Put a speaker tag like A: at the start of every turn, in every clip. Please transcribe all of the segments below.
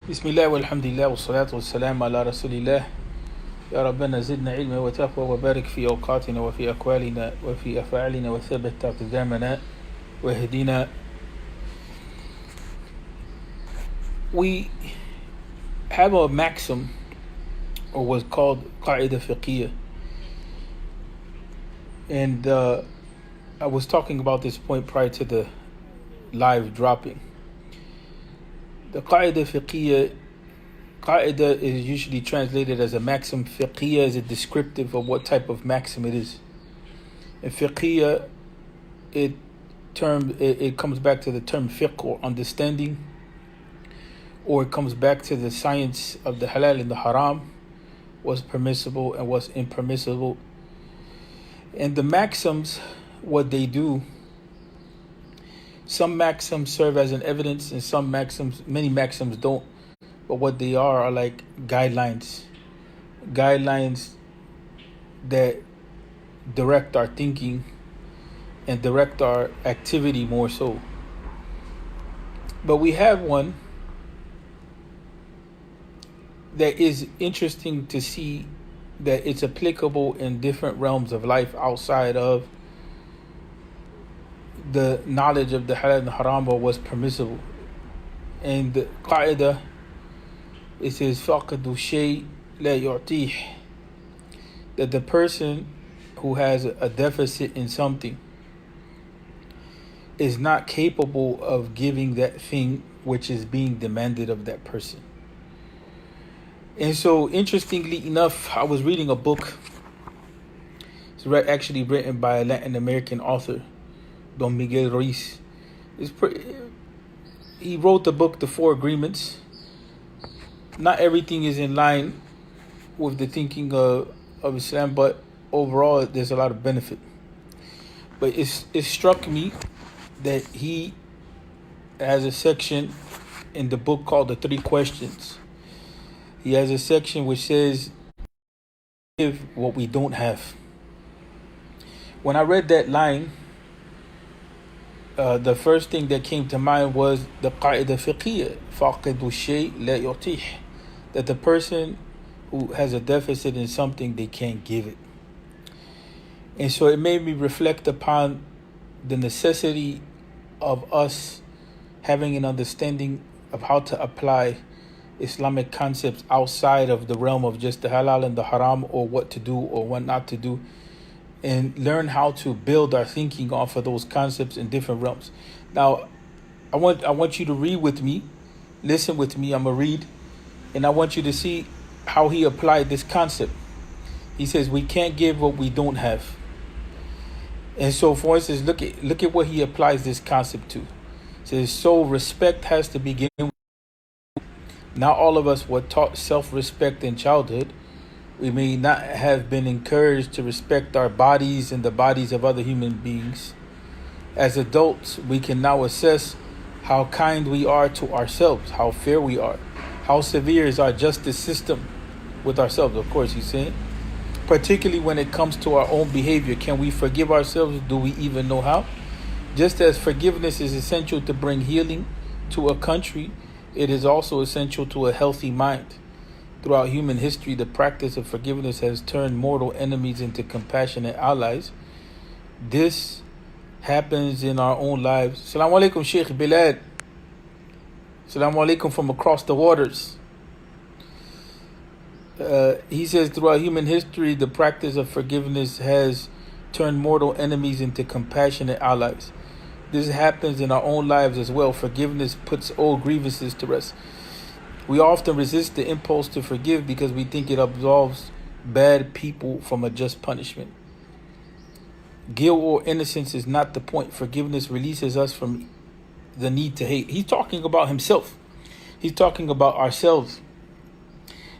A: بسم الله والحمد لله والصلاة والسلام على رسول الله. يا ربنا زدنا علما وتقوى وبارك في أوقاتنا وفي أقوالنا وفي أفعالنا وثبت أقدامنا واهدنا. We have a maxim, or what's called قاعدة فقهية, and I was talking about this point prior to the live dropping. The قاعدة فقهية, قاعدة is usually translated as a maxim. Fiqhiyya is a descriptive of what type of maxim it is. And fiqhiyya, it comes back to the term fiqh, or understanding, or it comes back to the science of the halal and the haram, what's permissible and what's impermissible. And the maxims, what they do, some maxims serve as an evidence, and many maxims don't. But what they are like guidelines that direct our thinking and direct our activity more so. But we have one that is interesting to see that it's applicable in different realms of life outside of the knowledge of the halal and the haram, or what's permissible. And the qaida, it says فَقْدُ الشَّيْء لَا يُعْطِيهِ, that the person who has a deficit in something is not capable of giving that thing which is being demanded of that person. And so, interestingly enough, I was reading a book. It's actually written by a Latin American author, Don Miguel Rios. He wrote the book, The Four Agreements. Not everything is in line with the thinking of Islam, but overall there's a lot of benefit. But it struck me that he has a section in the book called The Three Questions. He has a section which says, give what we don't have. When I read that line, the first thing that came to mind was the qaida fiqhiyya, فَقْدُ الشَّيْء لَا يُعْطِيهِ, that the person who has a deficit in something, they can't give it. And so it made me reflect upon the necessity of us having an understanding of how to apply Islamic concepts outside of the realm of just the halal and the haram, or what to do or what not to do, and learn how to build our thinking off of those concepts in different realms. Now, I want you to read with me, listen with me. I'm going to read, and I want you to see how he applied this concept. He says we can't give what we don't have. And so, for instance, look at what he applies this concept to. He says, so respect has to begin with. Not all of us were taught self-respect in childhood. We may not have been encouraged to respect our bodies and the bodies of other human beings. As adults, we can now assess how kind we are to ourselves, how fair we are, how severe is our justice system with ourselves, of course, he's saying. Particularly when it comes to our own behavior. Can we forgive ourselves? Do we even know how? Just as forgiveness is essential to bring healing to a country, it is also essential to a healthy mind. Throughout human history, the practice of forgiveness has turned mortal enemies into compassionate allies. This happens in our own lives. Assalamu alaikum, Shaikh Bilad. Assalamu alaikum from across the waters. He says, throughout human history, the practice of forgiveness has turned mortal enemies into compassionate allies. This happens in our own lives as well. Forgiveness puts old grievances to rest. We often resist the impulse to forgive because we think it absolves bad people from a just punishment. Guilt or innocence is not the point. Forgiveness releases us from the need to hate. He's talking about himself. He's talking about ourselves.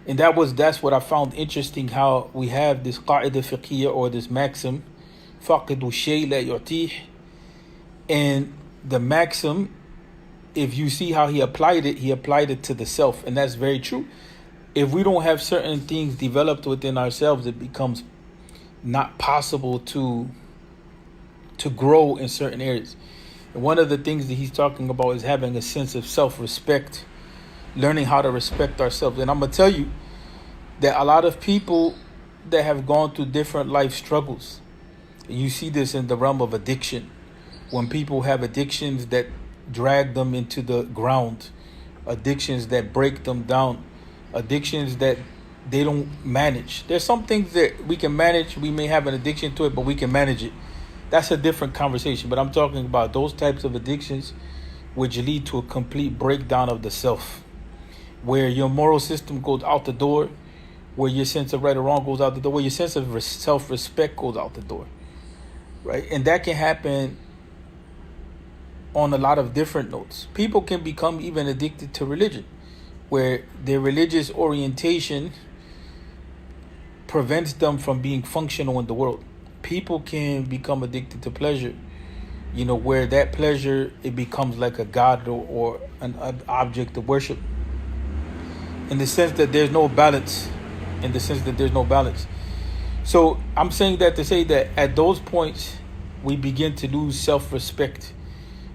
A: And that's what I found interesting, how we have this qaida fiqhiyya, or this maxim, فَقْدُ الشَّيْء لَا يُعْطِيهِ. And the maxim, if you see how he applied it to the self. And that's very true. If we don't have certain things developed within ourselves, it becomes not possible to grow in certain areas. And one of the things that he's talking about is having a sense of self-respect learning how to respect ourselves. And I'm going to tell you that a lot of people that have gone through different life struggles, and you see this in the realm of addiction, when people have addictions that drag them into the ground, addictions that break them down, addictions that they don't manage. There's some things that we can manage. We may have an addiction to it, but we can manage it. That's a different conversation. But I'm talking about those types of addictions which lead to a complete breakdown of the self, where your moral system goes out the door, where your sense of right or wrong goes out the door, where your sense of self-respect goes out the door, right? And that can happen on a lot of different notes. People can become even addicted to religion, where their religious orientation prevents them from being functional in the world. People can become addicted to pleasure, where that pleasure, it becomes like a god or an object of worship, in the sense that there's no balance. So I'm saying that to say that at those points, we begin to lose self-respect.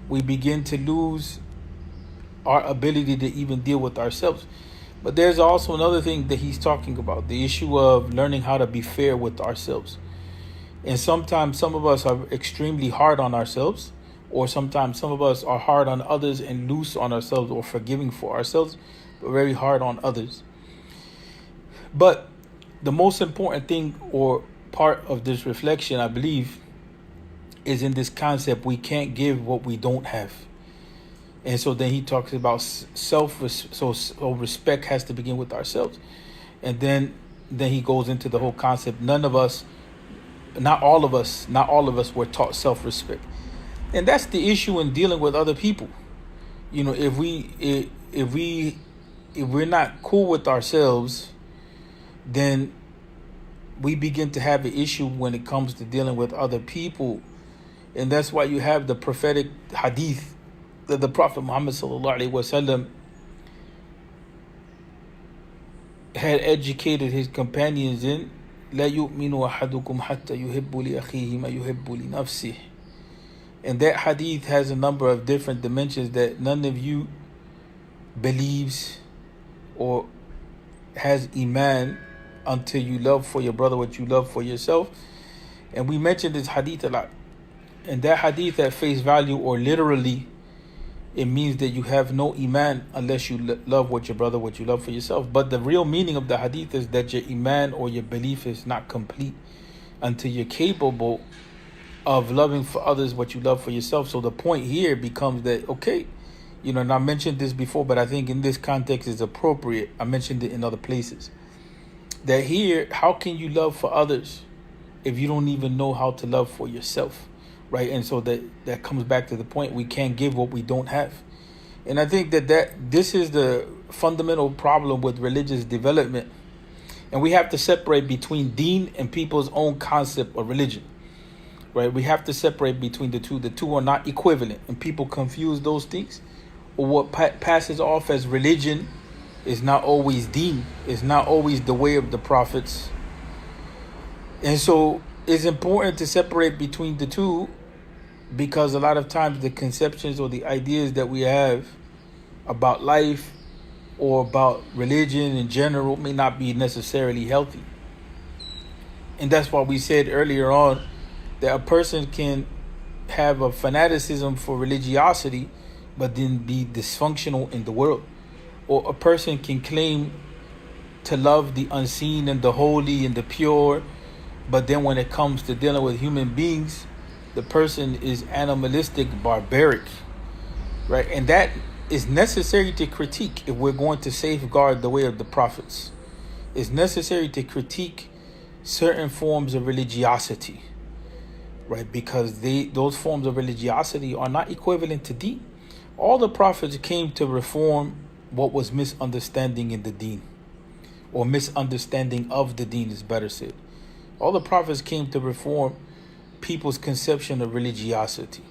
A: We begin to lose our ability to even deal with ourselves. But there's also another thing that he's talking about, the issue of learning how to be fair with ourselves. And sometimes some of us are extremely hard on ourselves, or sometimes some of us are hard on others and loose on ourselves, or forgiving for ourselves, but very hard on others. But the most important thing or part of this reflection, I believe, is in this concept: we can't give what we don't have. And so then he talks about so respect has to begin with ourselves. And then he goes into the whole concept: not all of us were taught self-respect. And that's the issue in dealing with other people. If we're not cool with ourselves, then we begin to have an issue when it comes to dealing with other people. And that's why you have the prophetic hadith that the Prophet Muhammad ﷺ had educated his companions in. لا يؤمن أحدكم حتى يحب لأخيه ما يحب لنفسه. And that hadith has a number of different dimensions, that none of you believes or has iman until you love for your brother what you love for yourself. And we mentioned this hadith a lot. And that hadith at face value, or literally, it means that you have no iman unless you love what your brother what you love for yourself. But the real meaning of the hadith is that your iman or your belief is not complete until you're capable of loving for others what you love for yourself. So the point here becomes that, okay, and I mentioned this before, but I think in this context it's appropriate. I mentioned it in other places. That here, how can you love for others if you don't even know how to love for yourself? Right? And so that comes back to the point: we can't give what we don't have. And I think that this is the fundamental problem with religious development. And we have to separate between deen and people's own concept of religion. Right? We have to separate between the two. The two are not equivalent, and people confuse those things. Or what passes off as religion is not always deen. It's not always the way of the prophets. And so it's important to separate between the two, because a lot of times the conceptions or the ideas that we have about life or about religion in general may not be necessarily healthy. And that's why we said earlier on that a person can have a fanaticism for religiosity but then be dysfunctional in the world. Or a person can claim to love the unseen and the holy and the pure, but then when it comes to dealing with human beings, the person is animalistic, barbaric, right? And that is necessary to critique if we're going to safeguard the way of the prophets. It's necessary to critique certain forms of religiosity, right? Because those forms of religiosity are not equivalent to deen. All the prophets came to reform what was misunderstanding in the deen, or misunderstanding of the deen is better said. All the prophets came to reform people's conception of religiosity.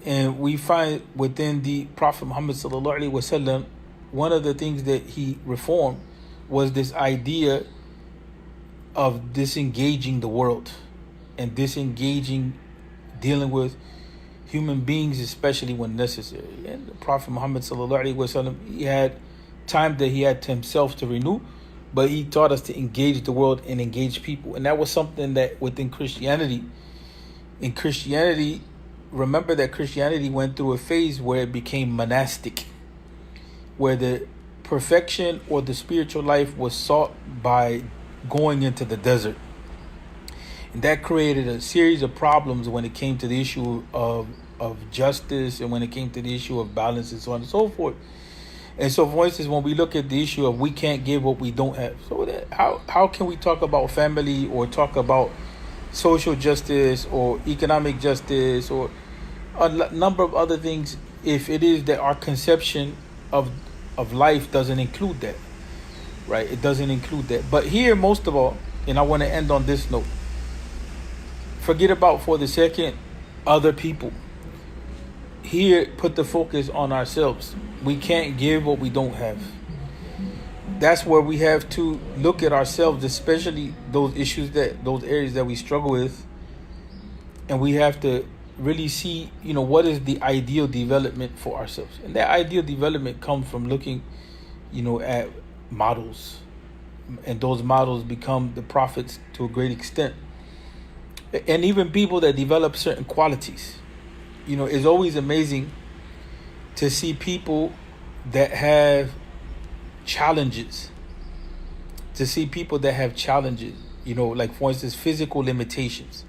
A: And we find within the Prophet Muhammad ﷺ, one of the things that he reformed was this idea of disengaging the world and disengaging, dealing with human beings, especially when necessary. And the Prophet Muhammad sallallahu alaihi wasallam, he had time that he had to himself to renew, but he taught us to engage the world and engage people. And that was something that within Christianity, remember that Christianity went through a phase where it became monastic, where the perfection or the spiritual life was sought by going into the desert. And that created a series of problems when it came to the issue of justice, and when it came to the issue of balance, and so on and so forth. And so, for instance, when we look at the issue of we can't give what we don't have, so that, how can we talk about family or talk about social justice or economic justice or a number of other things if it is that our conception of life doesn't include that, right? It doesn't include that. But here, most of all, and I want to end on this note, forget about for the second other people. Here, put the focus on ourselves. We can't give what we don't have. That's where we have to look at ourselves, especially those areas that we struggle with, and we have to really see, what is the ideal development for ourselves. And that ideal development comes from looking, at models, and those models become the prophets to a great extent, and even people that develop certain qualities. It's always amazing to see people that have challenges, like, for instance, physical limitations.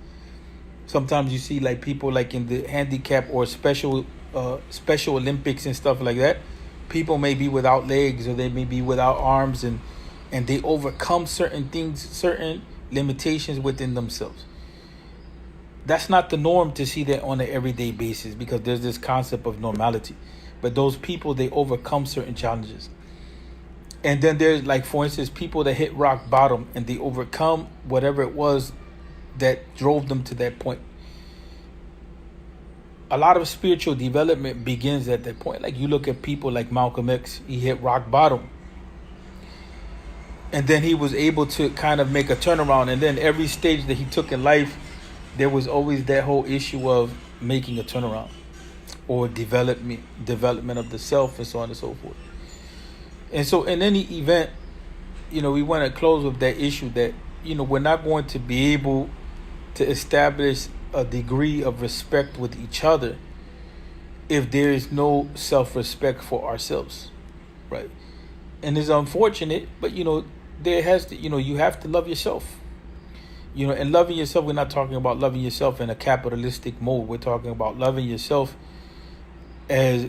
A: Sometimes you see like people like in the handicap or special Olympics and stuff like that. People may be without legs, or they may be without arms, and they overcome certain things, certain limitations within themselves. That's not the norm to see that on an everyday basis, because there's this concept of normality. But those people, they overcome certain challenges. And then there's, like, for instance, people that hit rock bottom and they overcome whatever it was that drove them to that point. A lot of spiritual development begins at that point. Like, you look at people like Malcolm X, he hit rock bottom. And then he was able to kind of make a turnaround. And then every stage that he took in life, there was always that whole issue of making a turnaround or development of the self, and so on and so forth. And so in any event, we want to close with that issue that, we're not going to be able to establish a degree of respect with each other if there is no self-respect for ourselves, right? And it's unfortunate, but, there has to, you have to love yourself. And loving yourself, we're not talking about loving yourself in a capitalistic mode. We're talking about loving yourself as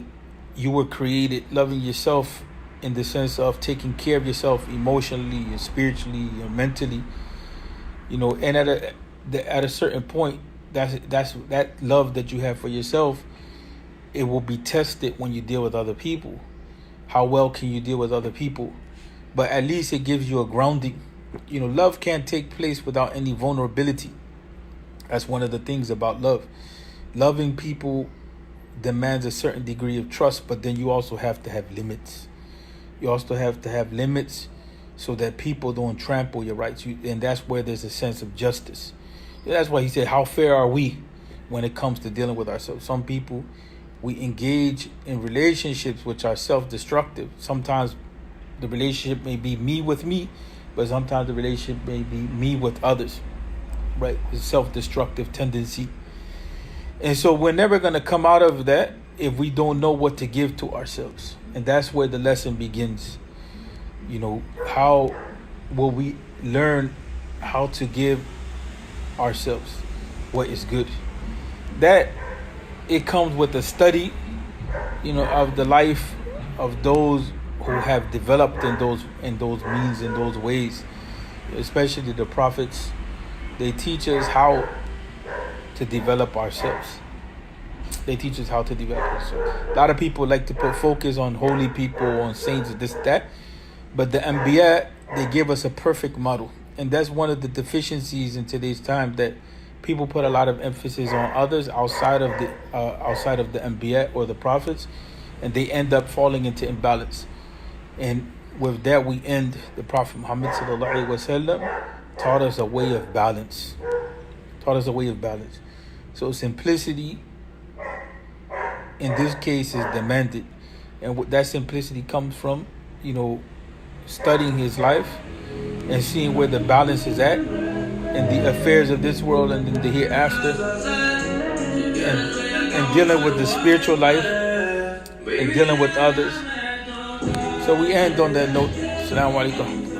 A: you were created, loving yourself in the sense of taking care of yourself emotionally and spiritually and mentally. And at a certain point, that's that love that you have for yourself, it will be tested when you deal with other people. How well can you deal with other people? But at least it gives you a grounding. Love can't take place without any vulnerability. That's one of the things about love. Loving people demands a certain degree of trust, but then you also have to have limits. You also have to have limits so that people don't trample your rights. And that's where there's a sense of justice. That's why he said, how fair are we when it comes to dealing with ourselves? Some people, we engage in relationships which are self-destructive. Sometimes the relationship may be me with me, but sometimes the relationship may be me with others, right? It's self-destructive tendency. And so we're never going to come out of that if we don't know what to give to ourselves. And that's where the lesson begins. How will we learn how to give ourselves what is good? That it comes with a study, of the life of those who have developed in those means, in those ways, especially the prophets. They teach us how to develop ourselves. A lot of people like to put focus on holy people, on saints, this, that. But the Anbiya, they give us a perfect model. And that's one of the deficiencies in today's time, that people put a lot of emphasis on others outside of the Anbiya or the prophets, and they end up falling into imbalance. And with that, we end. The Prophet Muhammad sallallahu alaihi wasallam taught us a way of balance. So simplicity in this case is demanded. And what that simplicity comes from, studying his life and seeing where the balance is at in the affairs of this world and in the hereafter, and dealing with the spiritual life and dealing with others. So we end on that note. Assalamu alaikum.